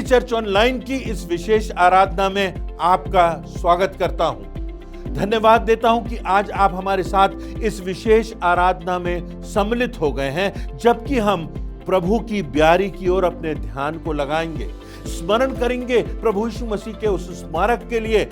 Church online की इस विशेष आराधना में आपका स्वागत करता हूं। धन्यवाद देता हूं कि आज आप हमारे साथ इस विशेष आराधना में सम्मिलित हो गए हैं, जबकि हम प्रभु की ब्यारी की ओर अपने ध्यान को लगाएंगे, स्मरण करेंगे प्रभु यीशु मसीह के उस स्मारक के लिए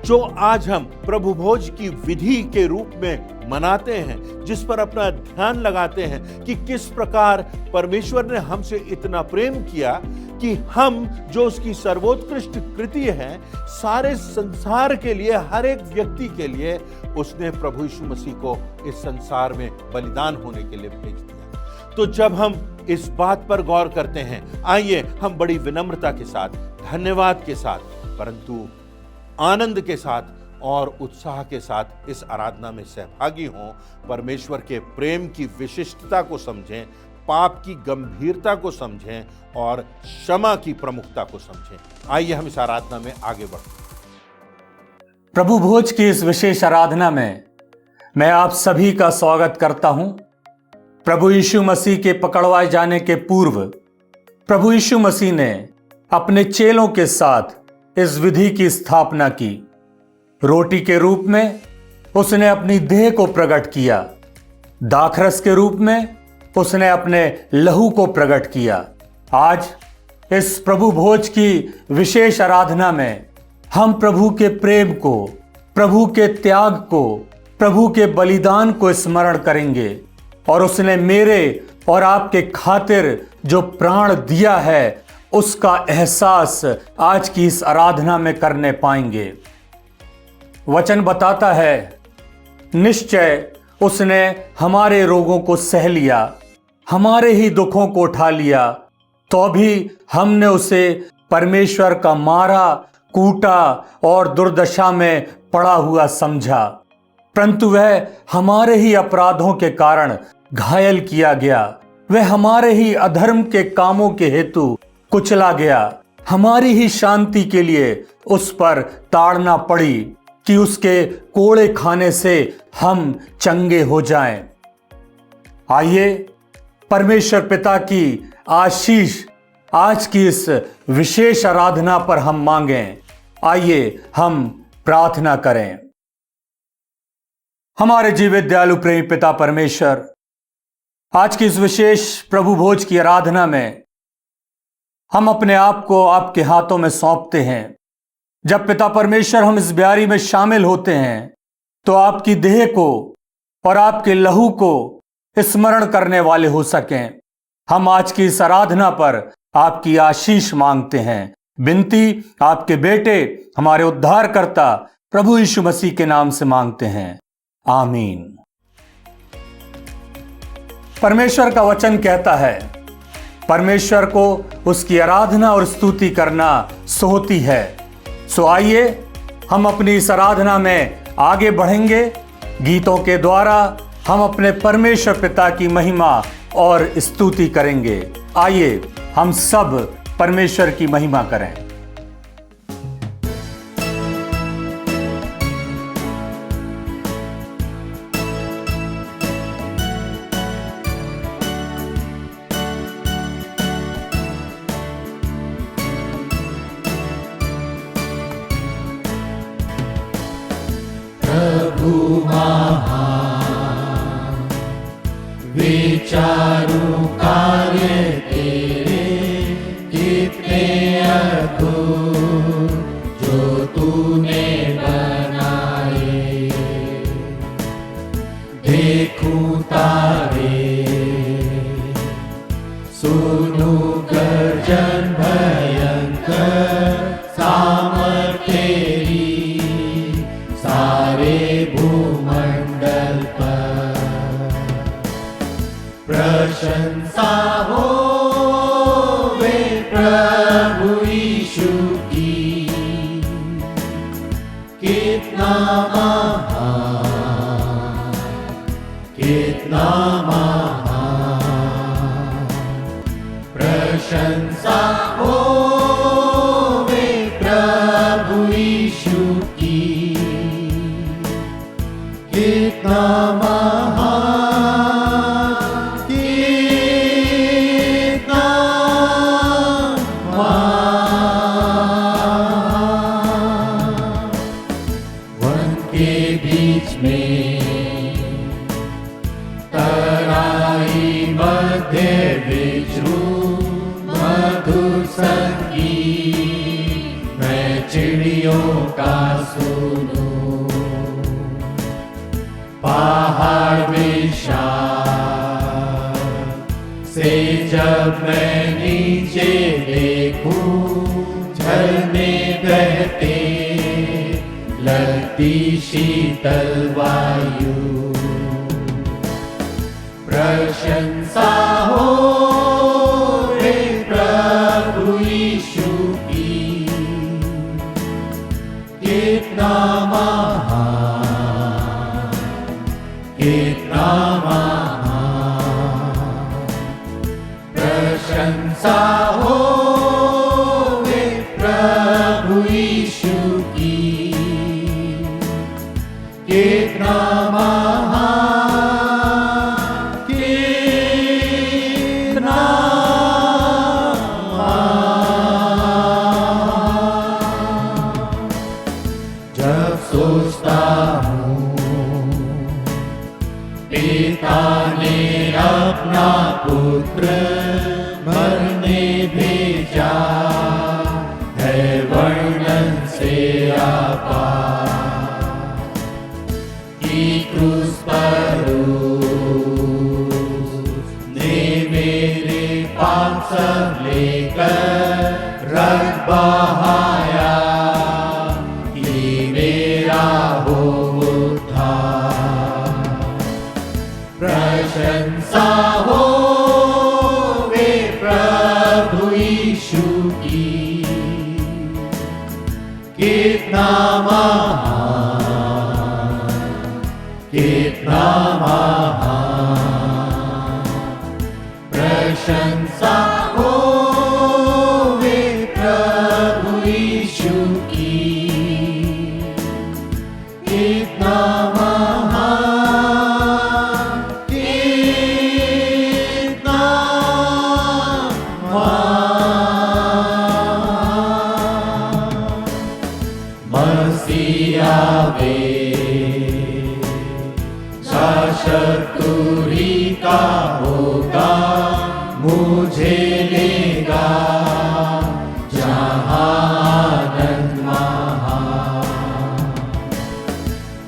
जो आज हम प्रभु भोज की विधि के रूप में मनाते हैं, जिस पर अपना ध्यान लगाते हैं कि किस प्रकार परमेश्वर ने हमसे इतना प्रेम किया कि हम जो उसकी सर्वोत्कृष्ट कृति है, सारे संसार के लिए, हर एक व्यक्ति के लिए उसने प्रभु यीशु मसीह को इस संसार में बलिदान होने के लिए भेज दिया। तो जब हम इस बात पर गौर करते हैं, आइए हम बड़ी विनम्रता के साथ, धन्यवाद के साथ, परंतु आनंद के साथ और उत्साह के साथ इस आराधना में सहभागी हों, परमेश्वर के प्रेम की विशिष्टता को समझें, पाप की गंभीरता को समझें और क्षमा की प्रमुखता को समझें। आइए हम इस आराधना में आगे बढ़ें। प्रभु भोज की इस विशेष आराधना में मैं आप सभी का स्वागत करता हूं। प्रभु यीशु मसीह के पकड़वाए जाने के पूर्व प्रभु यीशु मसीह ने अपने चेलों के साथ इस विधि की स्थापना की। रोटी के रूप में उसने अपनी देह को प्रकट किया, दाखरस के रूप में उसने अपने लहू को प्रकट किया। आज इस प्रभु भोज की विशेष आराधना में हम प्रभु के प्रेम को, प्रभु के त्याग को, प्रभु के बलिदान को स्मरण करेंगे और उसने मेरे और आपके खातिर जो प्राण दिया है उसका एहसास आज की इस आराधना में करने पाएंगे। वचन बताता है, निश्चय उसने हमारे रोगों को सह लिया, हमारे ही दुखों को उठा लिया, तो भी हमने उसे परमेश्वर का मारा, कूटा और दुर्दशा में पड़ा हुआ समझा, परंतु वह हमारे ही अपराधों के कारण घायल किया गया, वह हमारे ही अधर्म के कामों के हेतु कुचला गया, हमारी ही शांति के लिए उस पर ताड़ना पड़ी कि उसके कोड़े खाने से हम चंगे हो जाएं। आइए परमेश्वर पिता की आशीष आज की इस विशेष आराधना पर हम मांगें। आइए हम प्रार्थना करें। हमारे जीवित दयालु प्रेमी पिता परमेश्वर, आज की इस विशेष प्रभु भोज की आराधना में हम अपने आप को आपके हाथों में सौंपते हैं। जब पिता परमेश्वर हम इस ब्यारी में शामिल होते हैं तो आपकी देह को और आपके लहू को स्मरण करने वाले हो सकें। हम आज की इस आराधना पर आपकी आशीष मांगते हैं। विनती आपके बेटे, हमारे उद्धारकर्ता प्रभु यीशु मसीह के नाम से मांगते हैं, आमीन। परमेश्वर का वचन कहता है, परमेश्वर को उसकी आराधना और स्तुति करना सोहती है। सो आइए हम अपनी इस आराधना में आगे बढ़ेंगे। गीतों के द्वारा हम अपने परमेश्वर पिता की महिमा और स्तुति करेंगे। आइए हम सब परमेश्वर की महिमा करें। विचारू कार्य तेरे कितने अद्भुत जो तूने बनाए। देखूं तारे, सुनूं गर्जन भयंकर, सामर्थ तेरी सारे भूमंडल पर। प्रशंसा हो वे प्रभु यीशु की, कितना महान, कितना महान। प्रशंसा हो वे प्रभु यीशु की, कितना महान, कितना महान। के बीच में तराई मध्य विचरू मधुर संगीत मैं चिड़ियों का सुनूं। पहाड़ विशाल से जब मैं नीचे देखूं, झरने बहते लगती शीतल वायु। प्रशंसा हो रे प्रभु यीशु की, कितना महान, कितना महान। प्रशंसा हो रे प्रभु यीशु की, कितना महान, कितना महान। जब सोचता हूँ पिता ने अपना पुत्र मरने भेजा, है वर्णन से आपार। की क्रूस पर उसने मेरे पाप सब लेकर रक्त बहाया, कि मेरा हो उद्धार। प्रशंसा हो वे प्रभु यीशु की, कितना महान, कितना महान। प्रशंसा हो वे प्रभु यीशु की, कितना महान, कितना महान। मसीहा वे शासक तुरी का होगा, मुझे लेगा जहाँ आनंद महान।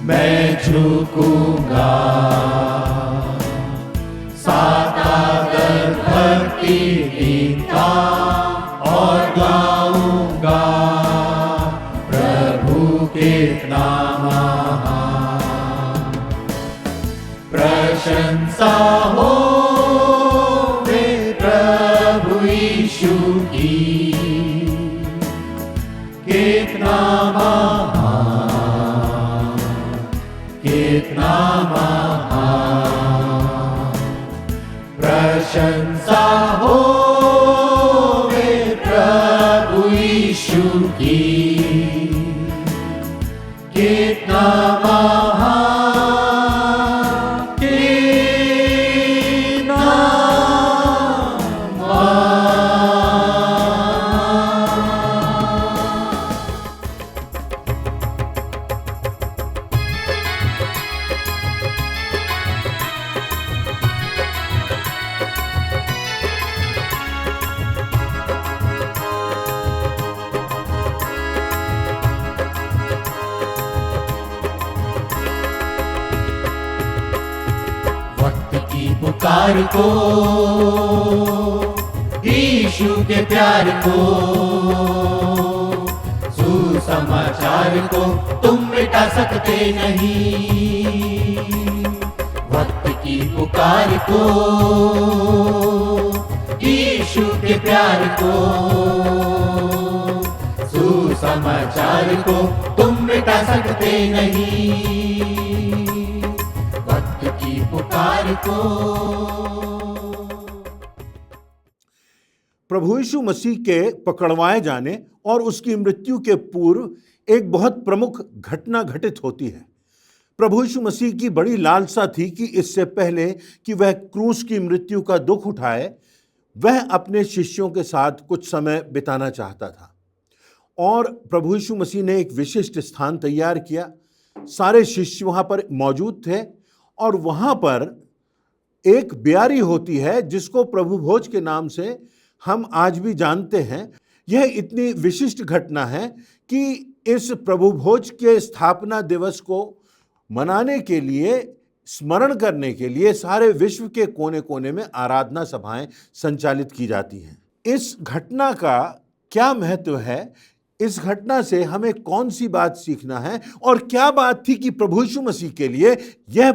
मैं झुकूंगा सातागर भक्ति दीनता, और गाऊंगा प्रभु कितना महान। प्रशंसा हो वे प्रभु यीशु की, कितना महान, कितना महान। प्रशंसा हो वे प्रभु यीशु की, कितना महान, पुकार को, यीशु के प्यार को, सुसमाचार को तुम मिटा सकते नहीं। वक्त की पुकार को, यीशु के प्यार को, सुसमाचार को तुम मिटा सकते नहीं। पुकार को। प्रभु यीशु मसीह के पकड़वाए जाने और उसकी मृत्यु के पूर्व एक बहुत प्रमुख घटना घटित होती है। प्रभु यीशु मसीह की बड़ी लालसा थी कि इससे पहले कि वह क्रूस की मृत्यु का दुख उठाए, वह अपने शिष्यों के साथ कुछ समय बिताना चाहता था। और प्रभु यीशु मसीह ने एक विशिष्ट स्थान तैयार किया सारे शिष्य वहां पर मौजूद थे और वहां पर एक ब्यारी होती है जिसको प्रभु भोज के नाम से हम आज भी जानते हैं। यह इतनी विशिष्ट घटना है कि इस प्रभु भोज के स्थापना दिवस को मनाने के लिए, स्मरण करने के लिए सारे विश्व के कोने कोने में आराधना सभाएं संचालित की जाती हैं। इस घटना का क्या महत्व है, इस घटना से हमें कौन सी बात सीखना है और क्या बात थी कि प्रभु यीशु मसीह के लिए यह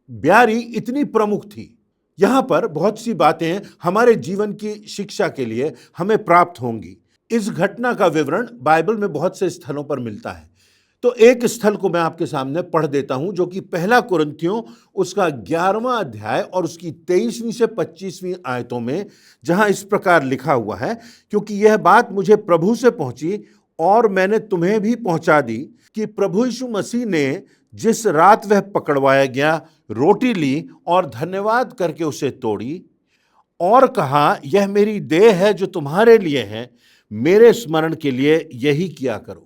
ब्यारी इतनी प्रमुख थी। यहां पर बहुत सी बातें हमारे जीवन की शिक्षा के लिए हमें प्राप्त होंगी। इस घटना का विवरण बाइबल में बहुत से स्थलों पर मिलता है। तो एक स्थल को मैं आपके सामने पढ़ देता हूं, जो कि पहला कुरिन्थियों उसका 11वां अध्याय और उसकी 23वीं से 25वीं आयतों में, जहां इस प्रकार लिखा हुआ है, क्योंकि यह बात मुझे प्रभु से पहुंची और मैंने तुम्हें भी पहुंचा दी कि प्रभु यीशु मसीह ने जिस रात वह पकड़वाया गया, रोटी ली और धन्यवाद करके उसे तोड़ी और कहा, यह मेरी देह है जो तुम्हारे लिए है, मेरे स्मरण के लिए यही किया करो।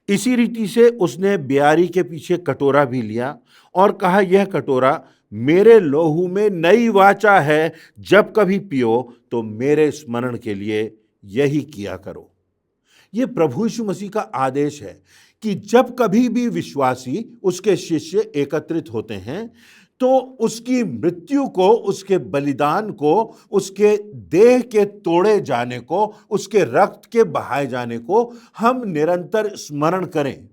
इसी रीति से उसने ब्यारी के पीछे कटोरा भी लिया और कहा, यह कटोरा मेरे लोहू में नई वाचा है, जब कभी पियो तो मेरे स्मरण के लिए यही किया करो। यह प्रभु यीशु मसीह का आदेश है कि जब कभी भी विश्वासी, उसके शिष्य एकत्रित होते हैं तो उसकी मृत्यु को, उसके बलिदान को, उसके देह के तोड़े जाने को, उसके रक्त के बहाए जाने को हम निरंतर स्मरण करें।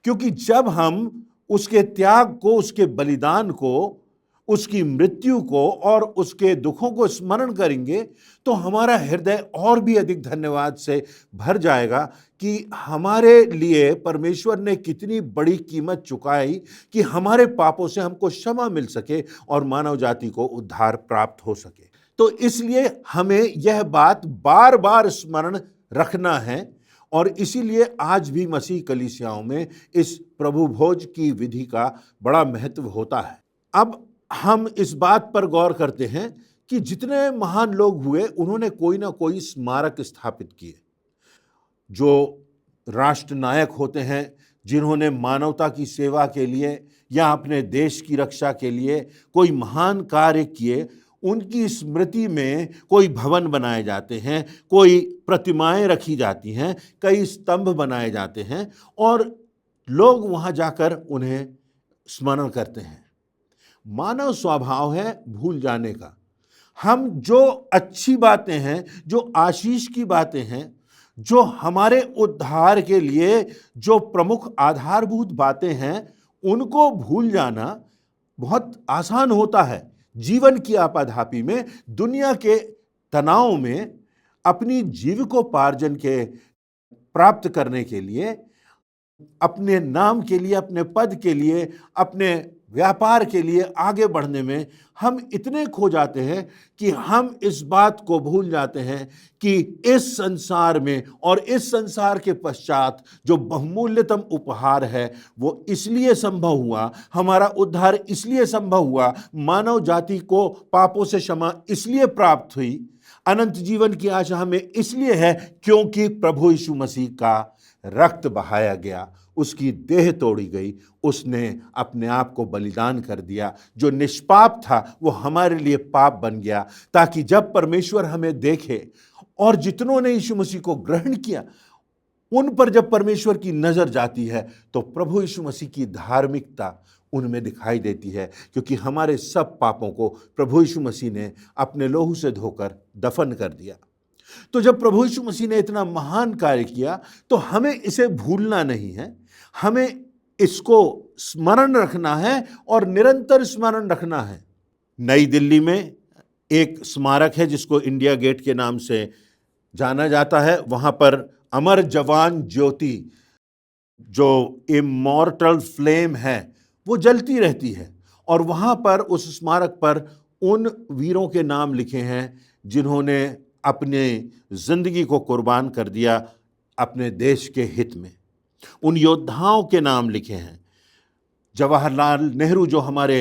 क्योंकि जब हम उसके त्याग को, उसके बलिदान को, उसकी मृत्यु को और उसके दुखों को स्मरण करेंगे तो हमारा हृदय और भी अधिक धन्यवाद से भर जाएगा कि हमारे लिए परमेश्वर ने कितनी बड़ी कीमत चुकाई कि हमारे पापों से हमको क्षमा मिल सके और मानव जाति को उद्धार प्राप्त हो सके। तो इसलिए हमें यह बात बार बार स्मरण रखना है और इसीलिए आज भी मसीह कलीसियाओं में इस प्रभु भोज की विधि का बड़ा महत्व होता है। अब हम इस बात पर गौर करते हैं कि जितने महान लोग हुए, उन्होंने कोई ना कोई स्मारक स्थापित किए। जो राष्ट्र नायक होते हैं, जिन्होंने मानवता की सेवा के लिए या अपने देश की रक्षा के लिए कोई महान कार्य किए, उनकी स्मृति में कोई भवन बनाए जाते हैं, कोई प्रतिमाएं रखी जाती हैं, कई स्तंभ बनाए जाते हैं और लोग वहां जाकर उन्हें स्मरण करते हैं। मानव स्वभाव है भूल जाने का। हम जो अच्छी बातें हैं, जो आशीष की बातें हैं, जो हमारे उद्धार के लिए जो प्रमुख आधारभूत बातें हैं, उनको भूल जाना बहुत आसान होता है। जीवन की आपाधापी में, दुनिया के तनाव में, अपनी जीविकोपार्जन के प्राप्त करने के लिए, अपने नाम के लिए, अपने पद के लिए, अपने व्यापार के लिए आगे बढ़ने में हम इतने खो जाते हैं कि हम इस बात को भूल जाते हैं कि इस संसार में और इस संसार के पश्चात जो बहुमूल्यतम उपहार है वो इसलिए संभव हुआ, हमारा उद्धार इसलिए संभव हुआ, मानव जाति को पापों से क्षमा इसलिए प्राप्त हुई, अनंत जीवन की आशा हमें इसलिए है क्योंकि प्रभु यीशु मसीह का रक्त बहाया गया, उसकी देह तोड़ी गई, उसने अपने आप को बलिदान कर दिया। जो निष्पाप था वो हमारे लिए पाप बन गया, ताकि जब परमेश्वर हमें देखे और जितनों ने यीशु मसीह को ग्रहण किया, उन पर जब परमेश्वर की नजर जाती है तो प्रभु यीशु मसीह की धार्मिकता उनमें दिखाई देती है, क्योंकि हमारे सब पापों को प्रभु यीशु मसीह ने अपने लोहू से धोकर दफन कर दिया। तो जब प्रभु यीशु मसीह ने इतना महान कार्य किया तो हमें इसे भूलना नहीं है, हमें इसको स्मरण रखना है और निरंतर स्मरण रखना है। नई दिल्ली में एक स्मारक है जिसको इंडिया गेट के नाम से जाना जाता है। वहां पर अमर जवान ज्योति, जो इमॉर्टल फ्लेम है, वो जलती रहती है और वहां पर उस स्मारक पर उन वीरों के नाम लिखे हैं जिन्होंने अपने जिंदगी को कुर्बान कर दिया अपने देश के हित में। उन योद्धाओं के नाम लिखे हैं। जवाहरलाल नेहरू जो हमारे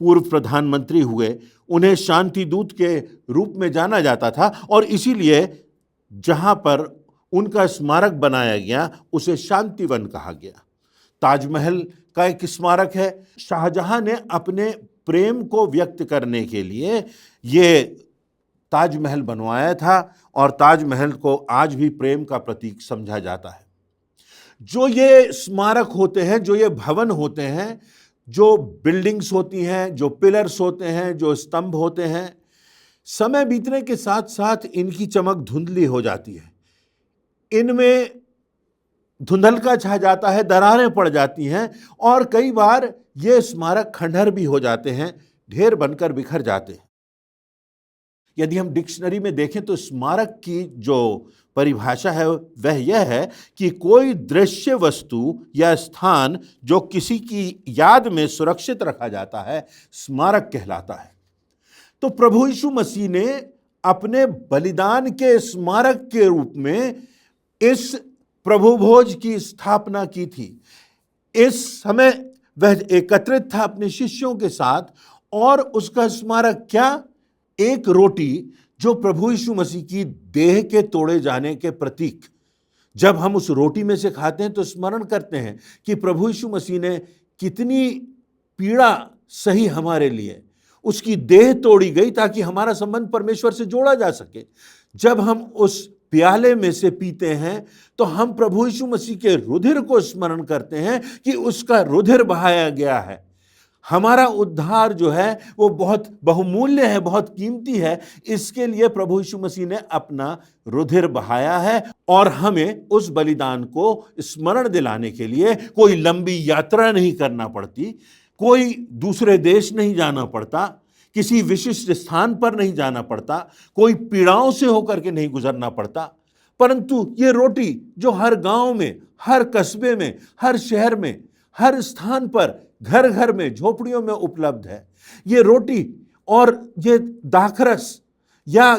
पूर्व प्रधानमंत्री हुए, उन्हें शांति दूत के रूप में जाना जाता था और इसीलिए जहां पर उनका स्मारक बनाया गया उसे शांतिवन कहा गया। ताजमहल का एक स्मारक है। शाहजहां ने अपने प्रेम को व्यक्त करने के लिए ये ताजमहल बनवाया था और ताजमहल को आज भी प्रेम का प्रतीक समझा जाता है। जो ये स्मारक होते हैं, जो ये भवन होते हैं, जो बिल्डिंग्स होती हैं, जो पिलर्स होते हैं, जो स्तंभ होते हैं, समय बीतने के साथ साथ इनकी चमक धुंधली हो जाती है, इनमें धुंधलका छा जाता है, दरारें पड़ जाती हैं और कई बार ये स्मारक खंडहर भी हो जाते हैं, ढेर बनकर बिखर जाते हैं। यदि हम डिक्शनरी में देखें तो स्मारक की जो परिभाषा है वह यह है कि कोई दृश्य वस्तु या स्थान जो किसी की याद में सुरक्षित रखा जाता है, स्मारक कहलाता है। तो प्रभु यीशु मसीह ने अपने बलिदान के स्मारक के रूप में इस प्रभु भोज की स्थापना की थी। इस समय वह एकत्रित था अपने शिष्यों के साथ और उसका स्मारक क्या? एक रोटी जो प्रभु यीशु मसीह की देह के तोड़े जाने के प्रतीक। जब हम उस रोटी में से खाते हैं तो स्मरण करते हैं कि प्रभु यीशु मसीह ने कितनी पीड़ा सही हमारे लिए, उसकी देह तोड़ी गई ताकि हमारा संबंध परमेश्वर से जोड़ा जा सके। जब हम उस प्याले में से पीते हैं तो हम प्रभु यीशु मसीह के रुधिर को स्मरण करते हैं कि उसका रुधिर बहाया गया है। हमारा उद्धार जो है वो बहुत बहुमूल्य है, बहुत कीमती है। इसके लिए प्रभु यीशु मसीह ने अपना रुधिर बहाया है और हमें उस बलिदान को स्मरण दिलाने के लिए कोई लंबी यात्रा नहीं करना पड़ती, कोई दूसरे देश नहीं जाना पड़ता, किसी विशिष्ट स्थान पर नहीं जाना पड़ता, कोई पीड़ाओं से होकर के नहीं गुजरना पड़ता, परंतु ये रोटी जो हर गांव में, हर कस्बे में, हर शहर में, हर स्थान पर, घर घर में, झोपड़ियों में उपलब्ध है। ये रोटी और ये दाखरस या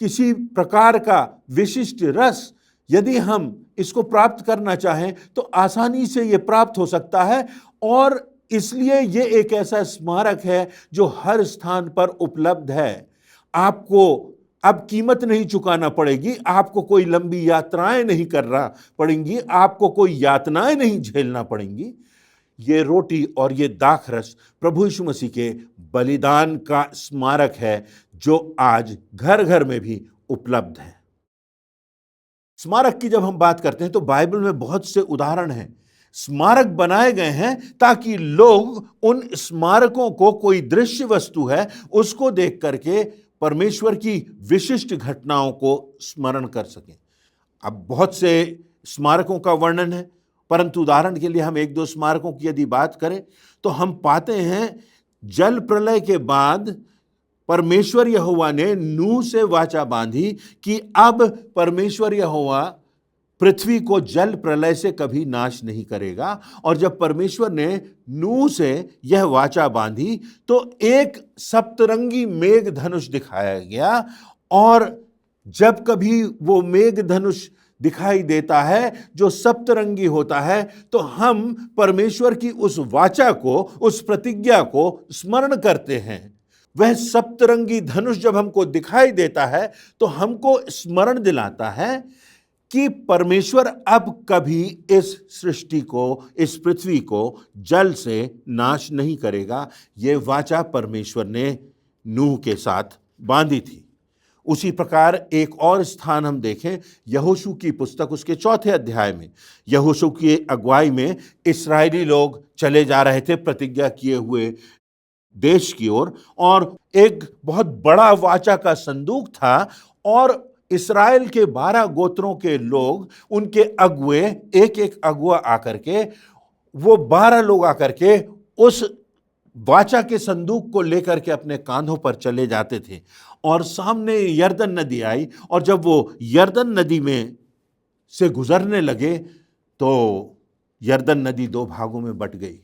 किसी प्रकार का विशिष्ट रस, यदि हम इसको प्राप्त करना चाहें तो आसानी से ये प्राप्त हो सकता है और इसलिए ये एक ऐसा स्मारक है जो हर स्थान पर उपलब्ध है। आपको अब कीमत नहीं चुकाना पड़ेगी, आपको कोई लंबी यात्राएं नहीं करना पड़ेंगी, आपको कोई यातनाएं नहीं झेलना पड़ेंगी। ये रोटी और ये दाखरस प्रभु यीशु मसीह के बलिदान का स्मारक है जो आज घर घर में भी उपलब्ध है। स्मारक की जब हम बात करते हैं तो बाइबल में बहुत से उदाहरण हैं। स्मारक बनाए गए हैं ताकि लोग उन स्मारकों को, कोई दृश्य वस्तु है उसको देख करके परमेश्वर की विशिष्ट घटनाओं को स्मरण कर सकें। अब बहुत से स्मारकों का वर्णन है, परंतु उदाहरण के लिए हम एक दो स्मारकों की यदि बात करें तो हम पाते हैं जल प्रलय के बाद परमेश्वर यहोवा ने नूह से वाचा बांधी कि अब परमेश्वर यहोवा पृथ्वी को जल प्रलय से कभी नाश नहीं करेगा। और जब परमेश्वर ने नूह से यह वाचा बांधी तो एक सप्तरंगी मेघ धनुष दिखाया गया और जब कभी वो मेघ धनुष दिखाई देता है जो सप्तरंगी होता है तो हम परमेश्वर की उस वाचा को, उस प्रतिज्ञा को स्मरण करते हैं। वह सप्तरंगी धनुष जब हमको दिखाई देता है तो हमको स्मरण दिलाता है कि परमेश्वर अब कभी इस सृष्टि को, इस पृथ्वी को जल से नाश नहीं करेगा। यह वाचा परमेश्वर ने नूह के साथ बांधी थी। उसी प्रकार एक और स्थान हम देखें, यहोशू की पुस्तक उसके 4 अध्याय में, यहोशू की अगुवाई में इस्राएली लोग चले जा रहे थे प्रतिज्ञा किए हुए देश की ओर और एक बहुत बड़ा वाचा का संदूक था और इस्राएल के 12 गोत्रों के लोग, उनके अगुए, एक एक अगुआ आकर के, वो 12 लोग आकर के उस वाचा के संदूक को लेकर के अपने कांधों पर चले जाते थे और सामने यरदन नदी आई और जब वो यरदन नदी में से गुजरने लगे तो यरदन नदी 2 भागों में बट गई।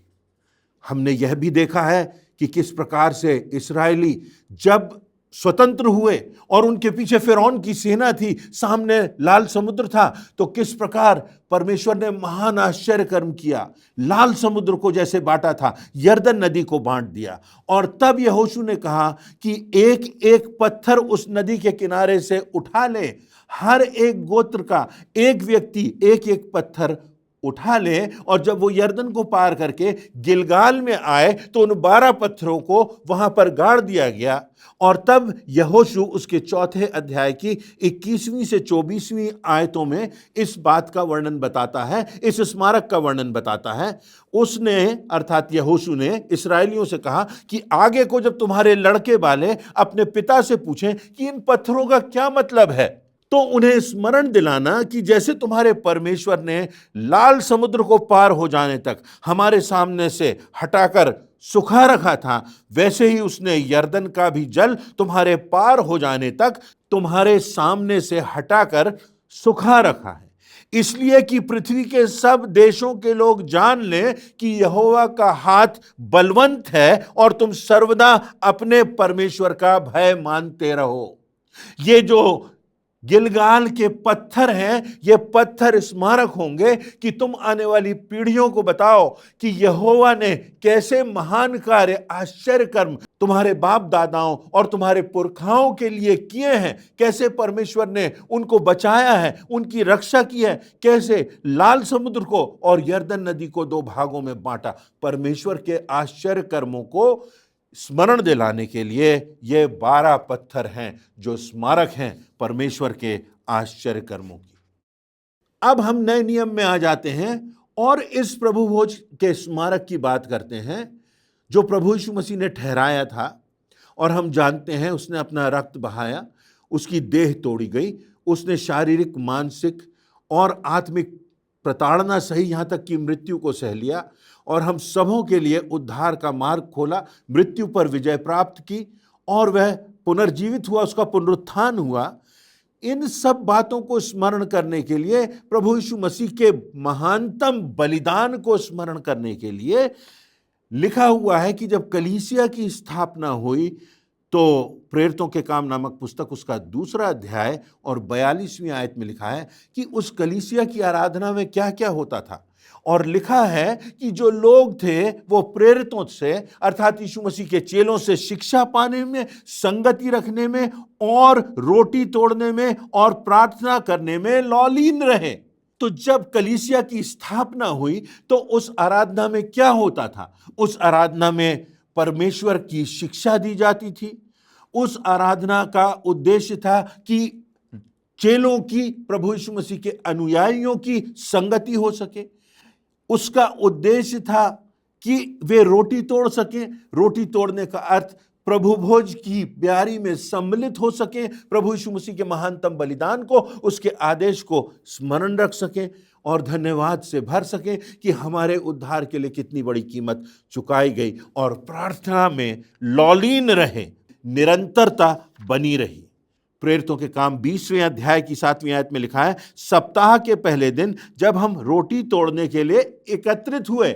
हमने यह भी देखा है कि किस प्रकार से इस्राएली जब स्वतंत्र हुए और उनके पीछे फिरौन की सेना थी, सामने लाल समुद्र था, तो किस प्रकार परमेश्वर ने महान आश्चर्य कर्म किया। लाल समुद्र को जैसे बांटा था, यरदन नदी को बांट दिया। और तब यहोशू ने कहा कि एक एक पत्थर उस नदी के किनारे से उठा ले, हर एक गोत्र का एक व्यक्ति एक एक पत्थर उठा ले, और जब वो यरदन को पार करके गिलगाल में आए तो उन 12 पत्थरों को वहां पर गाड़ दिया गया। और तब यहोशू उसके 4 अध्याय की 21वीं से 24वीं आयतों में इस बात का वर्णन बताता है, इस स्मारक का वर्णन बताता है। उसने अर्थात यहोशू ने इस्राएलियों से कहा कि आगे को जब तुम्हारे लड़के वाले अपने पिता से पूछें कि इन पत्थरों का क्या मतलब है, तो उन्हें स्मरण दिलाना कि जैसे तुम्हारे परमेश्वर ने लाल समुद्र को पार हो जाने तक हमारे सामने से हटाकर सुखा रखा था, वैसे ही उसने यरदन का भी जल तुम्हारे पार हो जाने तक तुम्हारे सामने से हटाकर सुखा रखा है, इसलिए कि पृथ्वी के सब देशों के लोग जान लें कि यहोवा का हाथ बलवंत है और तुम सर्वदा अपने परमेश्वर का भय मानते रहो। ये जो गिलगाल के पत्थर हैं, ये पत्थर स्मारक होंगे कि तुम आने वाली पीढ़ियों को बताओ कि यहोवा ने कैसे महान कार्य, आश्चर्य कर्म तुम्हारे बाप दादाओं और तुम्हारे पुरखाओं के लिए किए हैं, कैसे परमेश्वर ने उनको बचाया है, उनकी रक्षा की है, कैसे लाल समुद्र को और यरदन नदी को 2 भागों में बांटा। परमेश्वर के आश्चर्य कर्मों को स्मरण दिलाने के लिए ये 12 पत्थर हैं जो स्मारक हैं परमेश्वर के आश्चर्य कर्मों की। अब हम नए नियम में आ जाते हैं और इस प्रभु भोज के स्मारक की बात करते हैं जो प्रभु यीशु मसीह ने ठहराया था। और हम जानते हैं उसने अपना रक्त बहाया, उसकी देह तोड़ी गई, उसने शारीरिक, मानसिक और आत्मिक प्रताड़ना सही, यहाँ तक कि मृत्यु को सह लिया और हम सबों के लिए उद्धार का मार्ग खोला, मृत्यु पर विजय प्राप्त की और वह पुनर्जीवित हुआ, उसका पुनरुत्थान हुआ। इन सब बातों को स्मरण करने के लिए, प्रभु यीशु मसीह के महानतम बलिदान को स्मरण करने के लिए लिखा हुआ है कि जब कलीसिया की स्थापना हुई तो प्रेरितों के काम नामक पुस्तक उसका 2 अध्याय और 42वीं आयत में लिखा है कि उस कलीसिया की आराधना में क्या क्या होता था। और लिखा है कि जो लोग थे वो प्रेरितों से अर्थात यीशु मसीह के चेलों से शिक्षा पाने में, संगति रखने में और रोटी तोड़ने में और प्रार्थना करने में लौलीन रहे। तो जब कलीसिया की स्थापना हुई तो उस आराधना में क्या होता था? उस आराधना में परमेश्वर की शिक्षा दी जाती थी। उस आराधना का उद्देश्य था कि चेलों की, प्रभु यीशु मसीह के अनुयायियों की संगति हो सके। उसका उद्देश्य था कि वे रोटी तोड़ सकें। रोटी तोड़ने का अर्थ प्रभु भोज की ब्यारी में सम्मिलित हो सकें, प्रभु यीशु मसीह के महानतम बलिदान को, उसके आदेश को स्मरण रख सकें और धन्यवाद से भर सकें कि हमारे उद्धार के लिए कितनी बड़ी कीमत चुकाई गई, और प्रार्थना में लौलीन रहे, निरंतरता बनी रही। प्रेरितों के काम 20वें अध्याय की 7वीं आयत में लिखा है, सप्ताह के पहले दिन जब हम रोटी तोड़ने के लिए एकत्रित हुए।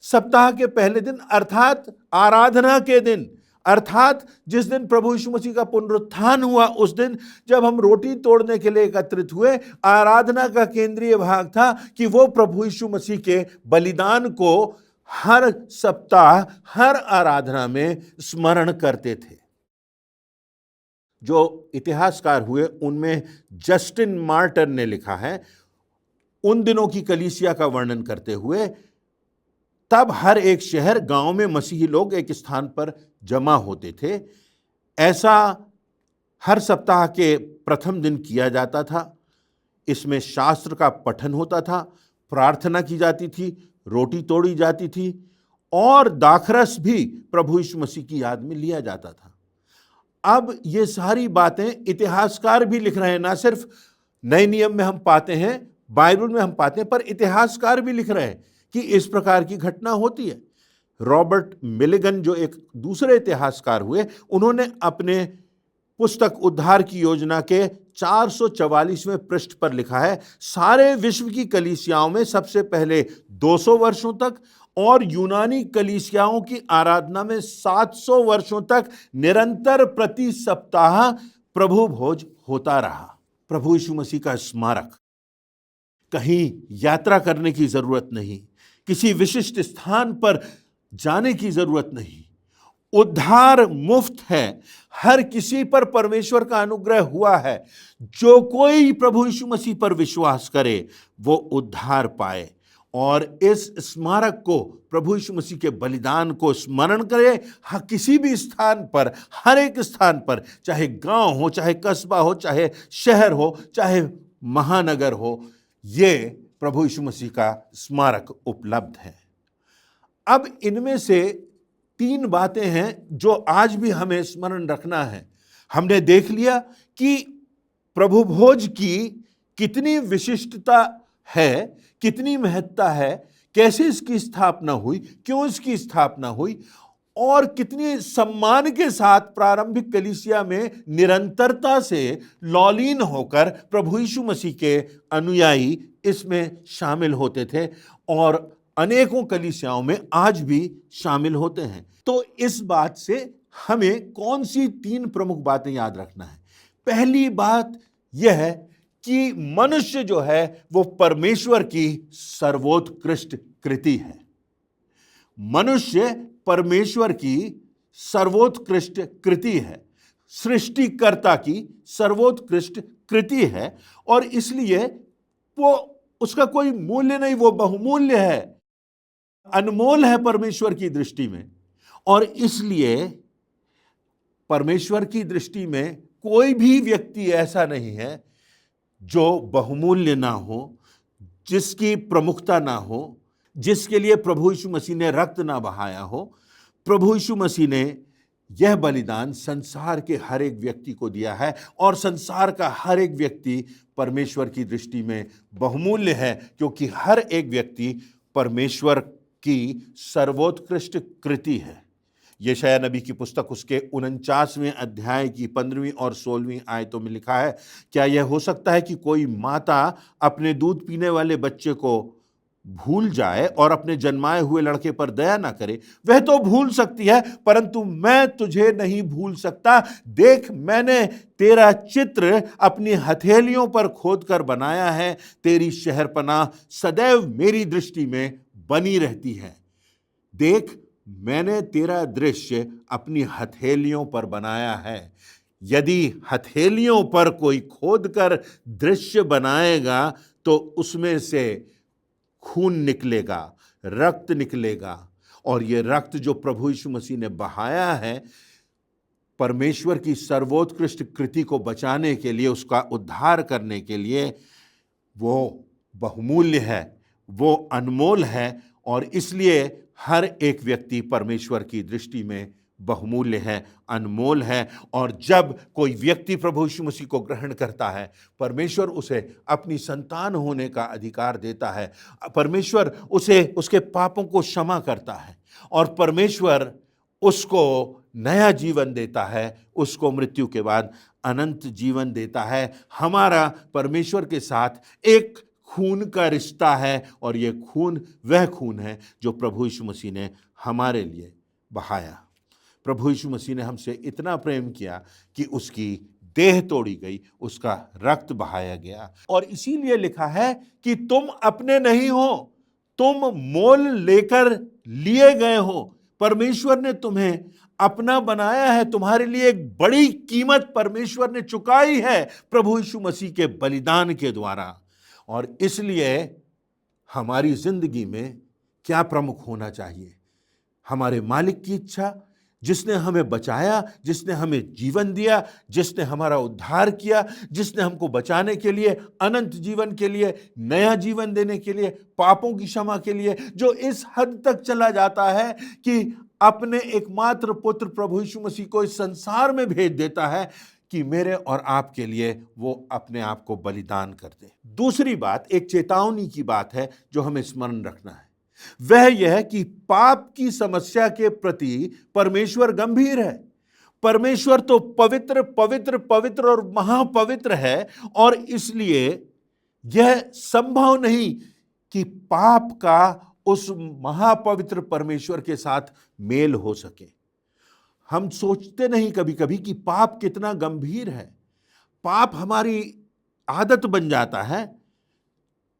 सप्ताह के पहले दिन अर्थात आराधना के दिन, अर्थात जिस दिन प्रभु यीशु मसीह का पुनरुत्थान हुआ, उस दिन जब हम रोटी तोड़ने के लिए एकत्रित हुए, आराधना का केंद्रीय भाग था कि वो प्रभु यीशु मसीह के बलिदान को हर सप्ताह, हर आराधना में स्मरण करते थे। जो इतिहासकार हुए उनमें जस्टिन मार्टर ने लिखा है, उन दिनों की कलीसिया का वर्णन करते हुए, तब हर एक शहर, गांव में मसीही लोग एक स्थान पर जमा होते थे। ऐसा हर सप्ताह के प्रथम दिन किया जाता था। इसमें शास्त्र का पठन होता था, प्रार्थना की जाती थी, रोटी तोड़ी जाती थी और दाखरस भी प्रभु यीशु मसीह की याद में लिया जाता था। अब ये सारी बातें इतिहासकार भी लिख रहे हैं, ना सिर्फ नए नियम में हम पाते हैं, बाइबल में हम पाते हैं, पर इतिहासकार भी लिख रहे हैं कि इस प्रकार की घटना होती है। रॉबर्ट मिलिगन जो एक दूसरे इतिहासकार हुए, उन्होंने अपने पुस्तक उद्धार की योजना के 444वें पृष्ठ पर लिखा है, सारे विश्व की कलीसियाओं में सबसे पहले 200 वर्षों तक और यूनानी कलीसियाओं की आराधना में 700 वर्षों तक निरंतर प्रति सप्ताह प्रभु भोज होता रहा। प्रभु यीशु मसीह का स्मारक, कहीं यात्रा करने की जरूरत नहीं, किसी विशिष्ट स्थान पर जाने की जरूरत नहीं, उद्धार मुफ्त है, हर किसी पर परमेश्वर का अनुग्रह हुआ है। जो कोई प्रभु यीशु मसीह पर विश्वास करे वो उद्धार पाए और इस स्मारक को, प्रभु यीशु मसीह के बलिदान को स्मरण करे। किसी भी स्थान पर, हर एक स्थान पर, चाहे गांव हो, चाहे कस्बा हो, चाहे शहर हो, चाहे महानगर हो, ये प्रभु यीशु मसीह का स्मारक उपलब्ध है। अब इनमें से 3 बातें हैं जो आज भी हमें स्मरण रखना है। हमने देख लिया कि प्रभु भोज की कितनी विशिष्टता है, कितनी महत्ता है, कैसे इसकी स्थापना हुई, क्यों इसकी स्थापना हुई और कितनी सम्मान के साथ प्रारंभिक कलीसिया में निरंतरता से लौलीन होकर प्रभु यीशु मसीह के अनुयायी इसमें शामिल होते थे और अनेकों कलीसियाओं में आज भी शामिल होते हैं। तो इस बात से हमें कौन सी 3 प्रमुख बातें याद रखना है? पहली बात यह है कि मनुष्य जो है वो परमेश्वर की सर्वोत्कृष्ट कृति है। मनुष्य परमेश्वर की सर्वोत्कृष्ट कृति है, सृष्टिकर्ता की सर्वोत्कृष्ट कृति है और इसलिए वो, उसका कोई मूल्य नहीं, वो बहुमूल्य है, अनमोल है परमेश्वर की दृष्टि में। और इसलिए परमेश्वर की दृष्टि में कोई भी व्यक्ति ऐसा नहीं है जो बहुमूल्य ना हो, जिसकी प्रमुखता ना हो, जिसके लिए प्रभु यीशु मसीह ने रक्त ना बहाया हो। प्रभु यीशु मसीह ने यह बलिदान संसार के हर एक व्यक्ति को दिया है और संसार का हर एक व्यक्ति परमेश्वर की दृष्टि में बहुमूल्य है, क्योंकि हर एक व्यक्ति परमेश्वर की सर्वोत्कृष्ट कृति है। यशायाह नबी की पुस्तक उसके 49वें अध्याय की 15वीं और 16वीं आयतों में लिखा है, क्या यह हो सकता है कि कोई माता अपने दूध पीने वाले बच्चे को भूल जाए और अपने जन्माए हुए लड़के पर दया ना करे? वह तो भूल सकती है, परंतु मैं तुझे नहीं भूल सकता। देख, मैंने तेरा चित्र अपनी हथेलियों पर खोद कर बनाया है। तेरी शहरपनाह सदैव मेरी दृष्टि में बनी रहती है। देख, मैंने तेरा दृश्य अपनी हथेलियों पर बनाया है। यदि हथेलियों पर कोई खोद कर दृश्य बनाएगा तो उसमें से खून निकलेगा, रक्त निकलेगा, और ये रक्त जो प्रभु यीशु मसीह ने बहाया है परमेश्वर की सर्वोत्कृष्ट कृति को बचाने के लिए, उसका उद्धार करने के लिए, वो बहुमूल्य है, वो अनमोल है और इसलिए हर एक व्यक्ति परमेश्वर की दृष्टि में बहुमूल्य है, अनमोल है। और जब कोई व्यक्ति प्रभु यीशु मसीह को ग्रहण करता है, परमेश्वर उसे अपनी संतान होने का अधिकार देता है। परमेश्वर उसे उसके पापों को क्षमा करता है और परमेश्वर उसको नया जीवन देता है, उसको मृत्यु के बाद अनंत जीवन देता है। हमारा परमेश्वर के साथ एक खून का रिश्ता है और ये खून वह खून है जो प्रभु यीशु मसीह ने हमारे लिए बहाया। प्रभु यीशु मसीह ने हमसे इतना प्रेम किया कि उसकी देह तोड़ी गई, उसका रक्त बहाया गया। और इसीलिए लिखा है कि तुम अपने नहीं हो, तुम मोल लेकर लिए गए हो। परमेश्वर ने तुम्हें अपना बनाया है, तुम्हारे लिए एक बड़ी कीमत परमेश्वर ने चुकाई है प्रभु यीशु मसीह के बलिदान के द्वारा। और इसलिए हमारी जिंदगी में क्या प्रमुख होना चाहिए? हमारे मालिक की इच्छा, जिसने हमें बचाया, जिसने हमें जीवन दिया, जिसने हमारा उद्धार किया, जिसने हमको बचाने के लिए, अनंत जीवन के लिए, नया जीवन देने के लिए, पापों की क्षमा के लिए, जो इस हद तक चला जाता है कि अपने एकमात्र पुत्र प्रभु यीशु मसीह को इस संसार में भेज देता है कि मेरे और आपके लिए वो अपने आप को बलिदान कर दे। दूसरी बात, एक चेतावनी की बात है जो हमें स्मरण रखना है। वह यह है कि पाप की समस्या के प्रति परमेश्वर गंभीर है। परमेश्वर तो पवित्र पवित्र पवित्र और महापवित्र है और इसलिए यह संभव नहीं कि पाप का उस महापवित्र परमेश्वर के साथ मेल हो सके। हम सोचते नहीं कभी कभी कि पाप कितना गंभीर है। पाप हमारी आदत बन जाता है,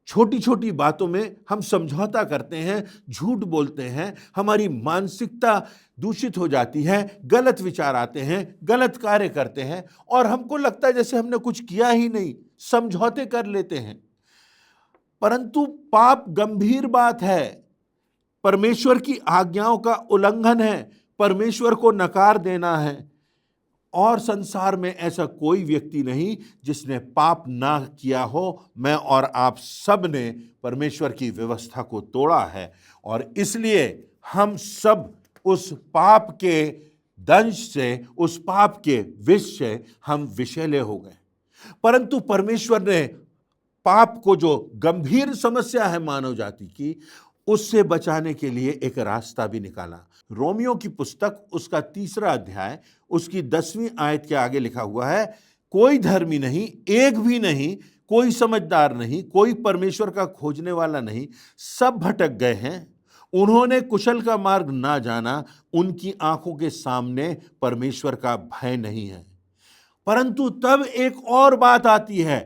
छोटी छोटी बातों में हम समझौता करते हैं, झूठ बोलते हैं, हमारी मानसिकता दूषित हो जाती है, गलत विचार आते हैं, गलत कार्य करते हैं और हमको लगता है जैसे हमने कुछ किया ही नहीं, समझौते कर लेते हैं। परंतु पाप गंभीर बात है, परमेश्वर की आज्ञाओं का उल्लंघन है, परमेश्वर को नकार देना है। और संसार में ऐसा कोई व्यक्ति नहीं जिसने पाप ना किया हो। मैं और आप सब ने परमेश्वर की व्यवस्था को तोड़ा है और इसलिए हम सब उस पाप के दंश से, उस पाप के विष से हम विषैले हो गए। परंतु परमेश्वर ने पाप को, जो गंभीर समस्या है मानव जाति की, उससे बचाने के लिए एक रास्ता भी निकाला। रोमियो की पुस्तक उसका 3 अध्याय उसकी 10वीं आयत के आगे लिखा हुआ है, कोई धर्मी नहीं, एक भी नहीं, कोई समझदार नहीं, कोई परमेश्वर का खोजने वाला नहीं, सब भटक गए हैं, उन्होंने कुशल का मार्ग ना जाना, उनकी आंखों के सामने परमेश्वर का भय नहीं है। परंतु तब एक और बात आती है,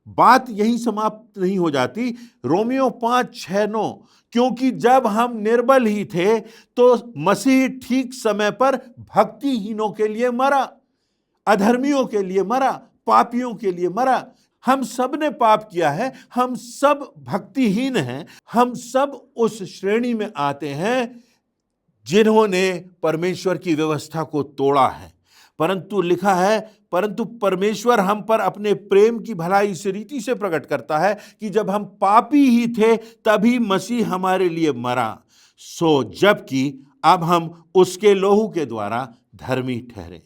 बात यही समाप्त नहीं हो जाती। रोमियो 5:6-9, क्योंकि जब हम निर्बल ही थे तो मसीह ठीक समय पर भक्तिहीनों के लिए मरा, अधर्मियों के लिए मरा, पापियों के लिए मरा। हम सब ने पाप किया है, हम सब भक्तिहीन हैं, हम सब उस श्रेणी में आते हैं जिन्होंने परमेश्वर की व्यवस्था को तोड़ा है। परंतु लिखा है, परंतु परमेश्वर हम पर अपने प्रेम की भलाई इस रीति से प्रकट करता है कि जब हम पापी ही थे तभी मसीह हमारे लिए मरा, सो जबकि अब हम उसके लोहू के द्वारा धर्मी ठहरे।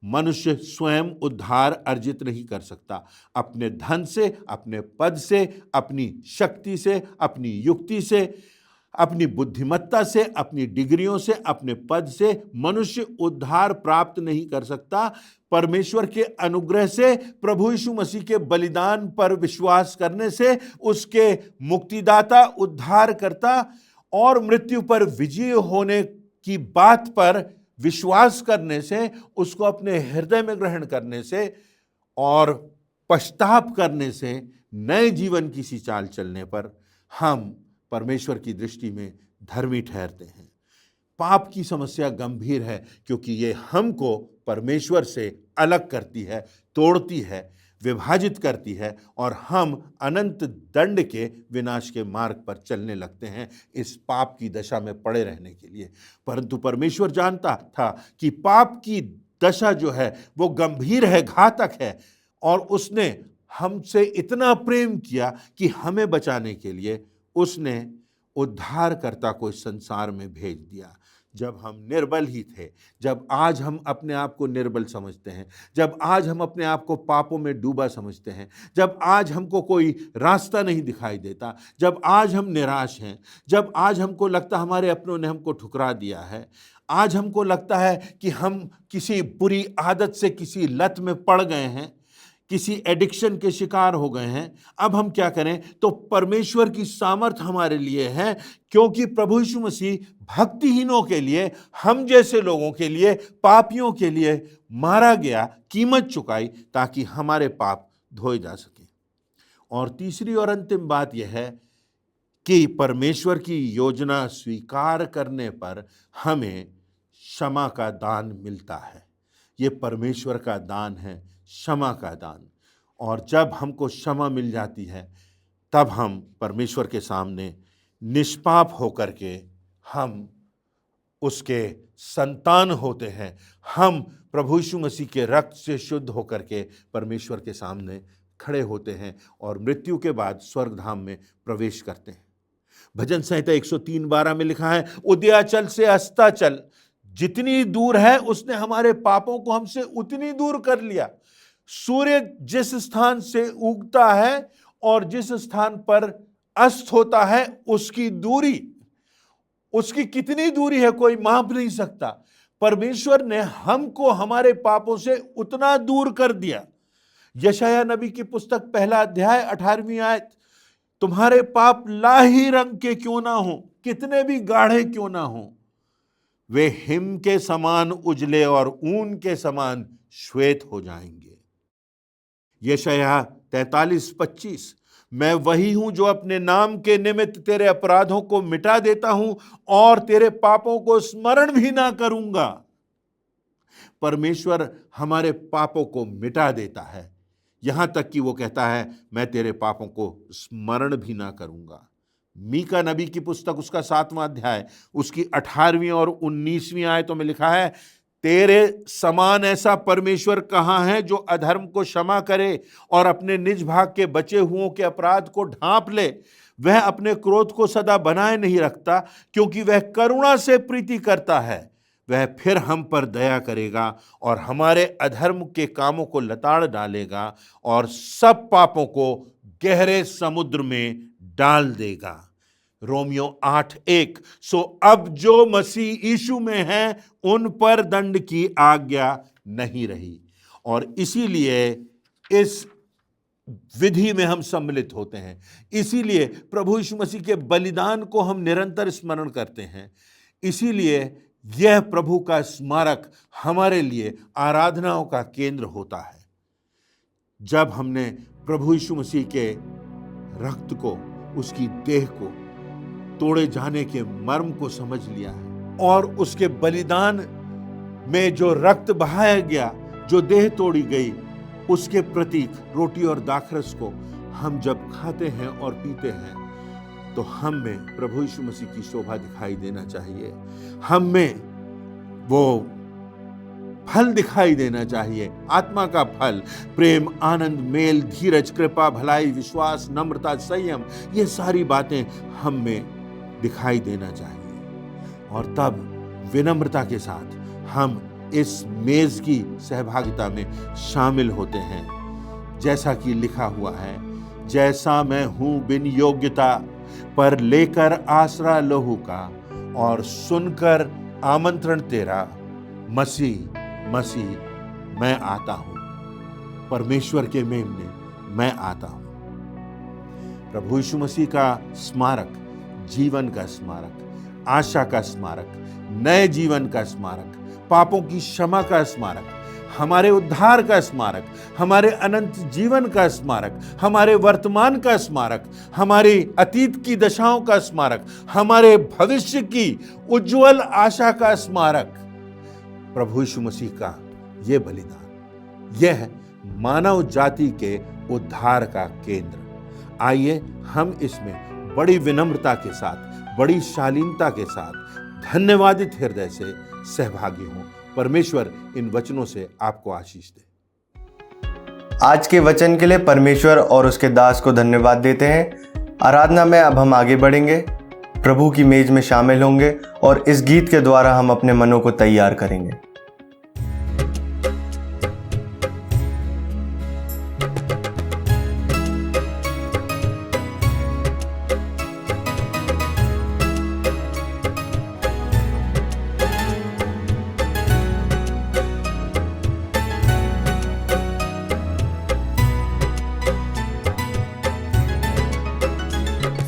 मनुष्य स्वयं उद्धार अर्जित नहीं कर सकता, अपने धन से, अपने पद से, अपनी शक्ति से, अपनी युक्ति से, अपनी बुद्धिमत्ता से, अपनी डिग्रियों से, अपने पद से मनुष्य उद्धार प्राप्त नहीं कर सकता। परमेश्वर के अनुग्रह से, प्रभु यीशु मसीह के बलिदान पर विश्वास करने से, उसके मुक्तिदाता, उद्धारकर्ता और मृत्यु पर विजय होने की बात पर विश्वास करने से, उसको अपने हृदय में ग्रहण करने से और पश्चाताप करने से, नए जीवन की सी चाल चलने पर हम परमेश्वर की दृष्टि में धर्मी ठहरते हैं। पाप की समस्या गंभीर है क्योंकि ये हमको परमेश्वर से अलग करती है, तोड़ती है, विभाजित करती है और हम अनंत दंड के विनाश के मार्ग पर चलने लगते हैं इस पाप की दशा में पड़े रहने के लिए। परंतु परमेश्वर जानता था कि पाप की दशा जो है वो गंभीर है, घातक है, और उसने हमसे इतना प्रेम किया कि हमें बचाने के लिए उसने उद्धारकर्ता को इस संसार में भेज दिया। जब हम निर्बल ही थे, जब आज हम अपने आप को निर्बल समझते हैं, जब आज हम अपने आप को पापों में डूबा समझते हैं, जब आज हमको कोई रास्ता नहीं दिखाई देता, जब आज हम निराश हैं, जब आज हमको लगता हमारे अपनों ने हमको ठुकरा दिया है, आज हमको लगता है कि हम किसी बुरी आदत से, किसी लत में पड़ गए हैं, किसी एडिक्शन के शिकार हो गए हैं, अब हम क्या करें? तो परमेश्वर की सामर्थ हमारे लिए है, क्योंकि प्रभु यीशु मसीह भक्तिहीनों के लिए, हम जैसे लोगों के लिए, पापियों के लिए मारा गया, कीमत चुकाई ताकि हमारे पाप धोए जा सके। और तीसरी और अंतिम बात यह है कि परमेश्वर की योजना स्वीकार करने पर हमें क्षमा का दान मिलता है। ये परमेश्वर का दान है, क्षमा का दान। और जब हमको क्षमा मिल जाती है तब हम परमेश्वर के सामने निष्पाप होकर के हम उसके संतान होते हैं। हम प्रभु यीशु मसीह के रक्त से शुद्ध होकर के परमेश्वर के सामने खड़े होते हैं और मृत्यु के बाद स्वर्गधाम में प्रवेश करते हैं। भजन संहिता 103:12 में लिखा है, उदयाचल से अस्ताचल जितनी दूर है उसने हमारे पापों को हमसे उतनी दूर कर लिया। सूर्य जिस स्थान से उगता है और जिस स्थान पर अस्त होता है उसकी दूरी, उसकी कितनी दूरी है कोई माप नहीं सकता। परमेश्वर ने हमको हमारे पापों से उतना दूर कर दिया। यशायाह नबी की पुस्तक 1 अध्याय 18वीं आयत, तुम्हारे पाप लाही रंग के क्यों ना हो, कितने भी गाढ़े क्यों ना हो, वे हिम के समान उजले और ऊन के समान श्वेत हो जाएंगे। यशायाह 43:25, मैं वही हूं जो अपने नाम के निमित्त तेरे अपराधों को मिटा देता हूं और तेरे पापों को स्मरण भी ना करूंगा। परमेश्वर हमारे पापों को मिटा देता है, यहां तक कि वो कहता है मैं तेरे पापों को स्मरण भी ना करूंगा। मीका नबी की पुस्तक उसका 7वां अध्याय उसकी 18वीं और 19वीं आयतों में लिखा है, तेरे समान ऐसा परमेश्वर कहाँ है जो अधर्म को क्षमा करे और अपने निज भाग के बचे हुओं के अपराध को ढांप ले। वह अपने क्रोध को सदा बनाए नहीं रखता, क्योंकि वह करुणा से प्रीति करता है। वह फिर हम पर दया करेगा और हमारे अधर्म के कामों को लताड़ डालेगा और सब पापों को गहरे समुद्र में डाल देगा। रोमियो 8:1। सो अब जो मसीह यीशु में हैं उन पर दंड की आज्ञा नहीं रही, और इसीलिए इस विधि में हम सम्मिलित होते हैं। इसीलिए प्रभु यीशु मसीह के बलिदान को हम निरंतर स्मरण करते हैं। इसीलिए यह प्रभु का स्मारक हमारे लिए आराधनाओं का केंद्र होता है। जब हमने प्रभु यीशु मसीह के रक्त को, उसकी देह को तोड़े जाने के मर्म को समझ लिया है और उसके बलिदान में जो रक्त बहाया गया, जो देह तोड़ी गई, उसके प्रतीक रोटी और दाखरस को हम जब खाते हैं और पीते हैं तो हम में प्रभु यीशु मसीह की शोभा दिखाई देना चाहिए। हम में वो फल दिखाई देना चाहिए, आत्मा का फल, प्रेम, आनंद, मेल, धीरज, कृपा, भलाई, विश्वास, नम्रता, संयम, ये सारी बातें हम में दिखाई देना चाहिए। और तब विनम्रता के साथ हम इस मेज की सहभागिता में शामिल होते हैं। जैसा कि लिखा हुआ है, जैसा मैं हूं बिन योग्यता, पर लेकर आसरा लहू का और सुनकर आमंत्रण तेरा, मसीह मसीह मैं आता हूं। परमेश्वर के मेमने मैं आता हूं। प्रभु यीशु मसीह का स्मारक जीवन का स्मारक, आशा का स्मारक, नए जीवन का स्मारक, पापों की क्षमा का स्मारक, हमारे उद्धार का स्मारक, हमारे अनंत जीवन का स्मारक, हमारे वर्तमान का स्मारक, हमारी अतीत की दशाओं का स्मारक, हमारे भविष्य की उज्जवल आशा का स्मारक, प्रभु यीशु मसीह का यह बलिदान, यह मानव जाति के उद्धार का केंद्र। आइए हम इसमें बड़ी विनम्रता के साथ, बड़ी शालीनता के साथ, धन्यवादित हृदय से सहभागी हों। परमेश्वर इन वचनों से आपको आशीष दे। आज के वचन के लिए परमेश्वर और उसके दास को धन्यवाद देते हैं। आराधना में अब हम आगे बढ़ेंगे, प्रभु की मेज में शामिल होंगे और इस गीत के द्वारा हम अपने मनों को तैयार करेंगे।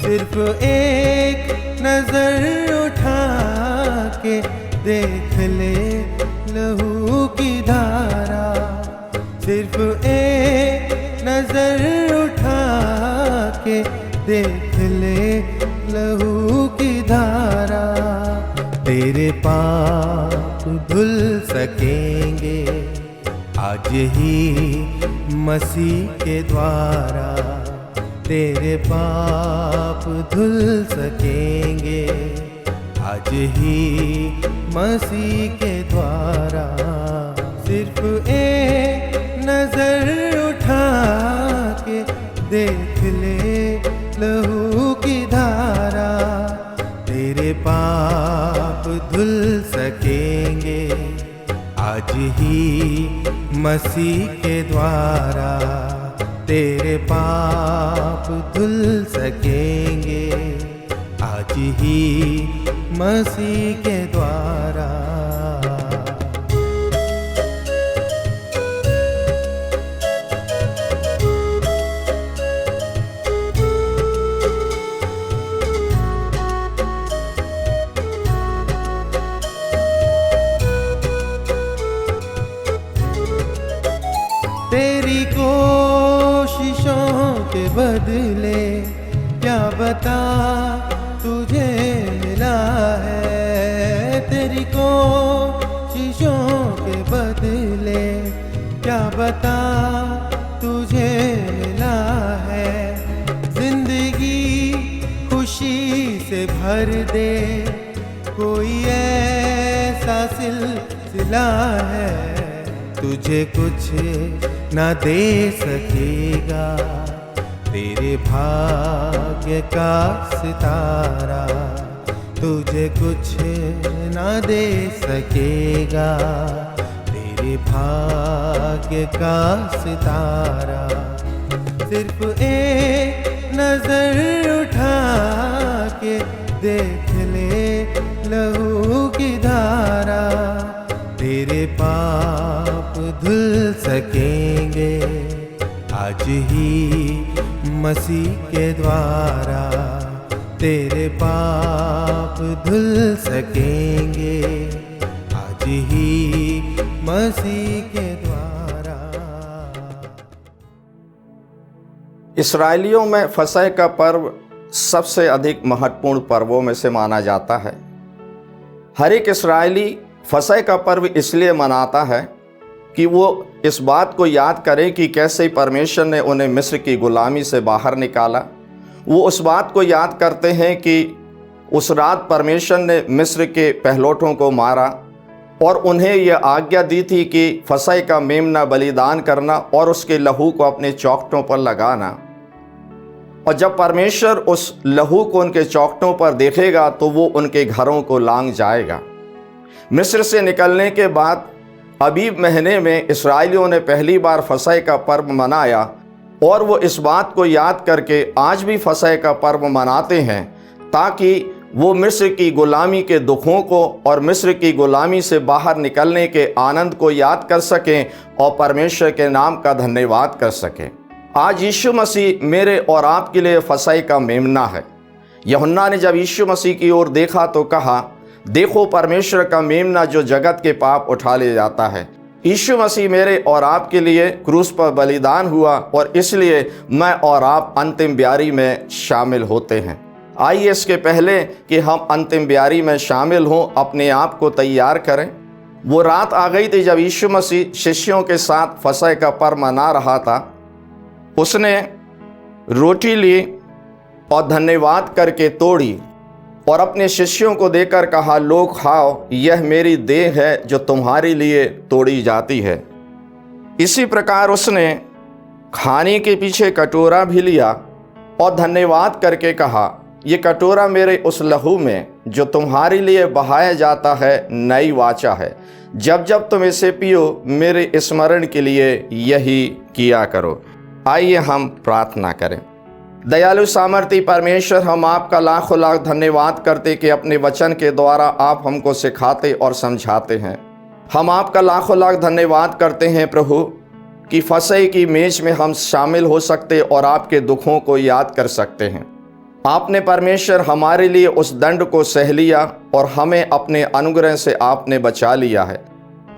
सिर्फ एक नजर उठा के देख ले लहू की धारा, सिर्फ एक नजर उठा के देख ले लहू की धारा। तेरे पाप धुल सकेंगे आज ही मसीह के द्वारा, तेरे पाप धुल सकेंगे आज ही मसीह के द्वारा। सिर्फ एक नजर उठा के देख ले लहू की धारा, तेरे पाप धुल सकेंगे आज ही मसीह के द्वारा। तेरे पाप धुल सकेंगे आज ही मसीह के द्वारा। तेरी कोशिशों के बदले क्या बता तुझे मिला है, तेरी कोशिशों के बदले क्या बता तुझे मिला है। जिंदगी खुशी से भर दे कोई ऐसा सिलसिला है, तुझे कुछ न दे सकेगा तेरे भाग्य का सितारा, तुझे कुछ न दे सकेगा तेरे भाग्य का सितारा। सिर्फ एक नजर उठा के देख ले लहू की धारा, तेरे पाप धुल सकेंगे आज ही मसीह के द्वारा, तेरे पाप धुल सकेंगे आज ही मसीह के द्वारा। इस्राएलियों में फसह का पर्व सबसे अधिक महत्वपूर्ण पर्वों में से माना जाता है। हर एक इस्राएली फसह का पर्व इसलिए मनाता है कि वो इस बात को याद करे कि कैसे परमेश्वर ने उन्हें मिस्र की गुलामी से बाहर निकाला। वो उस बात को याद करते हैं कि उस रात परमेश्वर ने मिस्र के पहलौठों को मारा और उन्हें यह आज्ञा दी थी कि फसह का मेमना बलिदान करना और उसके लहू को अपने चौखटों पर लगाना। और जब परमेश्वर उस लहू को उनके चौखटों पर देखेगा तो वो उनके घरों को लांघ जाएगा। मिस्र से निकलने के बाद अबीब महीने में इस्राएलियों ने पहली बार फसह का पर्व मनाया और वो इस बात को याद करके आज भी फसह का पर्व मनाते हैं ताकि वो मिस्र की गुलामी के दुखों को और मिस्र की गुलामी से बाहर निकलने के आनंद को याद कर सकें और परमेश्वर के नाम का धन्यवाद कर सकें। आज यीशु मसीह मेरे और आपके लिए फसह का मेमना है। यूहन्ना ने जब यीशु मसीह की ओर देखा तो कहा, देखो परमेश्वर का मेमना जो जगत के पाप उठा ले जाता है। यीशु मसीह मेरे और आपके लिए क्रूस पर बलिदान हुआ और इसलिए मैं और आप अंतिम ब्यारी में शामिल होते हैं। आइए इसके पहले कि हम अंतिम ब्यारी में शामिल हों अपने आप को तैयार करें। वो रात आ गई थी जब यीशु मसीह शिष्यों के साथ फसह का पर्व मना रहा था। उसने रोटी ली और धन्यवाद करके तोड़ी और अपने शिष्यों को देकर कहा, लो खाओ, यह मेरी देह है जो तुम्हारे लिए तोड़ी जाती है। इसी प्रकार उसने खाने के पीछे कटोरा भी लिया और धन्यवाद करके कहा, ये कटोरा मेरे उस लहू में जो तुम्हारे लिए बहाया जाता है नई वाचा है। जब जब तुम इसे पियो मेरे स्मरण के लिए यही किया करो। आइए हम प्रार्थना करें। दयालु सामर्थी परमेश्वर, हम आपका लाखों लाख धन्यवाद करते कि अपने वचन के द्वारा आप हमको सिखाते और समझाते हैं। हम आपका लाखों लाख धन्यवाद करते हैं प्रभु कि फसह की मेज में हम शामिल हो सकते और आपके दुखों को याद कर सकते हैं। आपने परमेश्वर हमारे लिए उस दंड को सह लिया और हमें अपने अनुग्रह से आपने बचा लिया है।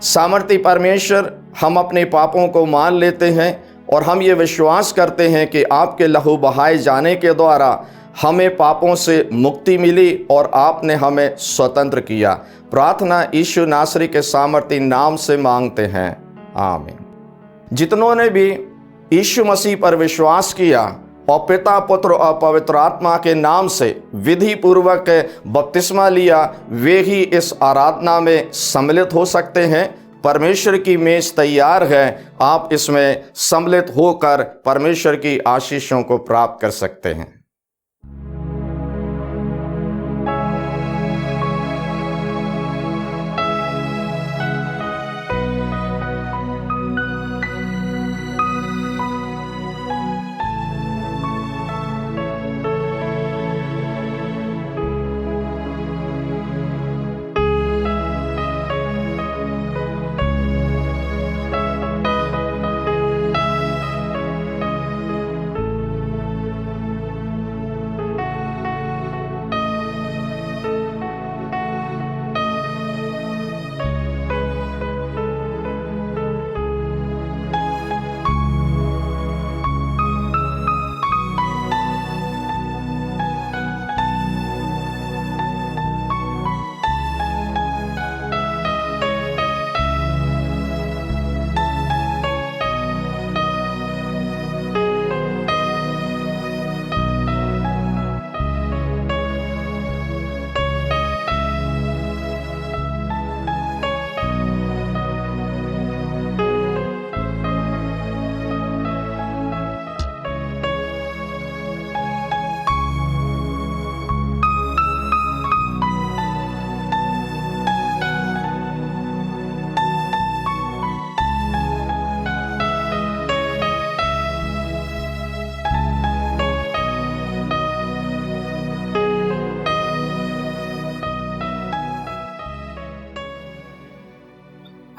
सामर्थी परमेश्वर, हम अपने पापों को मान लेते हैं और हम ये विश्वास करते हैं कि आपके लहू बहाए जाने के द्वारा हमें पापों से मुक्ति मिली और आपने हमें स्वतंत्र किया। प्रार्थना यीशु नासरी के सामर्थी नाम से मांगते हैं, आमीन। जितनों ने भी यीशु मसीह पर विश्वास किया और पिता, पुत्र और पवित्र आत्मा के नाम से विधि पूर्वक बपतिस्मा लिया, वे ही इस आराधना में सम्मिलित हो सकते हैं। परमेश्वर की मेज तैयार है, आप इसमें सम्मिलित होकर परमेश्वर की आशीषों को प्राप्त कर सकते हैं।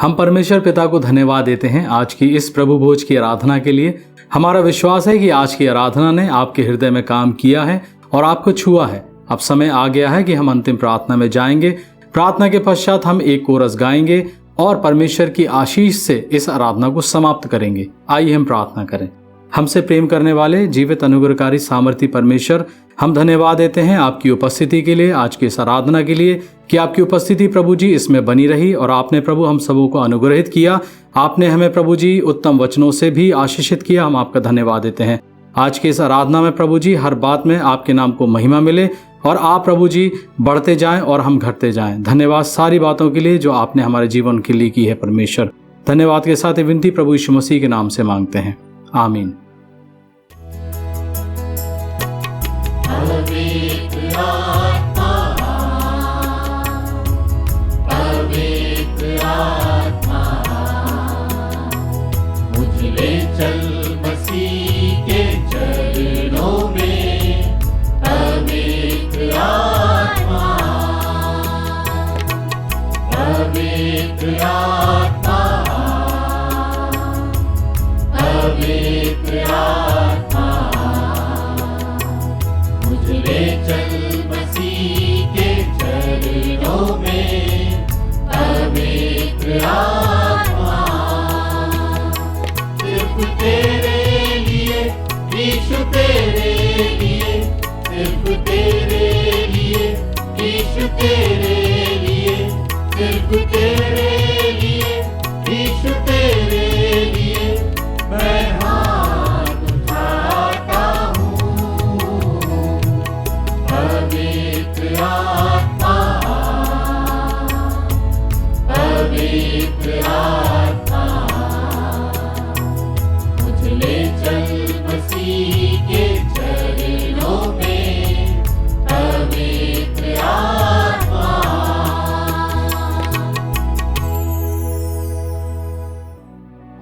हम परमेश्वर पिता को धन्यवाद देते हैं आज की इस प्रभु भोज की आराधना के लिए। हमारा विश्वास है कि आज की आराधना ने आपके हृदय में काम किया है और आपको छुआ है। अब समय आ गया है कि हम अंतिम प्रार्थना में जाएंगे। प्रार्थना के पश्चात हम एक कोरस गाएंगे और परमेश्वर की आशीष से इस आराधना को समाप्त करेंगे। आइए हम प्रार्थना करें। हमसे प्रेम करने वाले जीवित अनुग्रहकारी सामर्थी परमेश्वर, हम धन्यवाद देते हैं आपकी उपस्थिति के लिए, आज की इस आराधना के लिए, कि आपकी उपस्थिति प्रभु जी इसमें बनी रही और आपने प्रभु हम सबों को अनुग्रहित किया। आपने हमें प्रभु जी उत्तम वचनों से भी आशीषित किया। हम आपका धन्यवाद देते हैं। आज की इस आराधना में प्रभु जी हर बात में आपके नाम को महिमा मिले और आप प्रभु जी बढ़ते जाएं और हम घटते जाएं। धन्यवाद सारी बातों के लिए जो आपने हमारे जीवन के लिए की है परमेश्वर। धन्यवाद के साथ विनती प्रभु यीशु मसीह के नाम से मांगते हैं, आमीन।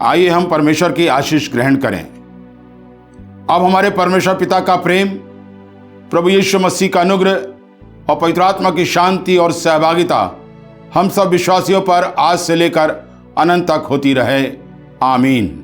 आइए हम परमेश्वर की आशीष ग्रहण करें। अब हमारे परमेश्वर पिता का प्रेम, प्रभु यीशु मसीह का अनुग्रह और पवित्र आत्मा की शांति और सहभागिता हम सब विश्वासियों पर आज से लेकर अनंत तक होती रहे। आमीन।